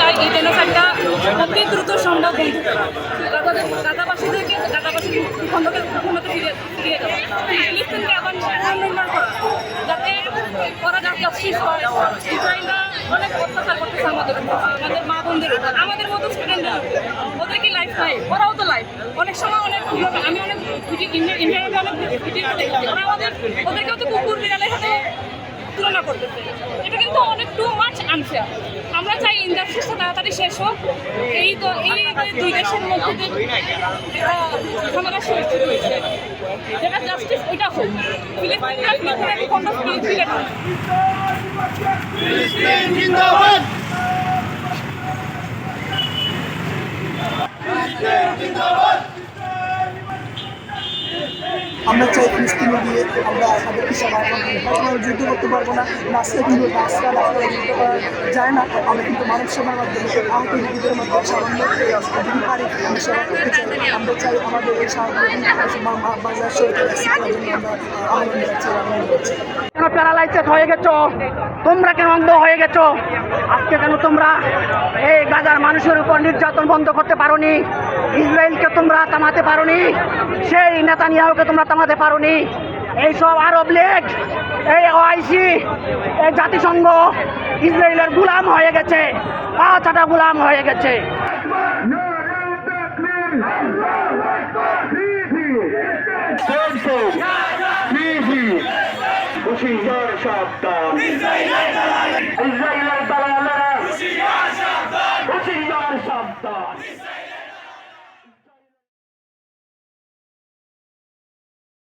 চাই এই জেনোসাইডটা অতি দ্রুত সম্ভব বন্ধ করা, গাজাবাসীদেরকে গাজাবাসীর খন্দকে ফিরিয়ে দেওয়া, ফিলিস্তিনকে আবার পুনর্নির্মাণ করা, যাতে ওরা জাস্টিস হয়। ইসরায়েলরা অনেক অত্যাচার করতেছে আমাদের মা বোনদের উপর, আমাদের মতো স্টুডেন্টদের উপর। ওদের কি লাইফ নাই? ওরাও তো লাইফ। অনেক সময় আমি অনেক ইন্ডিয়াতে অনেক ভিডিও দেখছি, ওরা ওদেরকেও তো কুকুর বিড়ালের সাথে তুলনা করতেছে। এটা কিন্তু অনেক টু মাচ আনফেয়ার। আমরা চাই ইন্ডাস্ট্রিটা তাড়াতাড়ি শেষ হোক। এই দুই দেশের মধ্যে যে ঝামেলা সৃষ্টি হয়েছে, যেটা জাস্টিস ওইটা হোক। ফিলিস্তিনের খণ্ড ফিরে না। আমরা চাই ফিলিস্তিনে গিয়ে আমরা তাদেরকে সমর্থন করি। আমরা যুদ্ধ করতে পারবো না, রাস্তায় কিন্তু রাস্তা যুদ্ধ করা যায় না। আমরা কিন্তু মানব সেবার মাধ্যমে আহত রোগীদের মাধ্যমে সামান্য যদি পারি আমরা সেবা করতে চাই। আমরা চাই আমাদের এই সাহায্য বাজার সরকার জন্য আমরা আহ্বান জানাচ্ছি। কেন প্যারালাইসিস হয়ে গেছো? তোমরা কেন অন্ধ হয়ে গেছো? আজকে কেন তোমরা এই গাজার মানুষের উপর নির্যাতন বন্ধ করতে পারোনি? ইসরায়েলকে তোমরা থামাতে পারোনি? সেই নেতানিয়াহুকে তোমরা থামাতে পারোনি? এইসব আরব লীগ, এই ওআইসি, এই জাতিসংঘ ইসরায়েলের গুলাম হয়ে গেছে, পাঁচটা গুলাম হয়ে গেছে। হুশিয়ার সাবধান, ইসরায়েল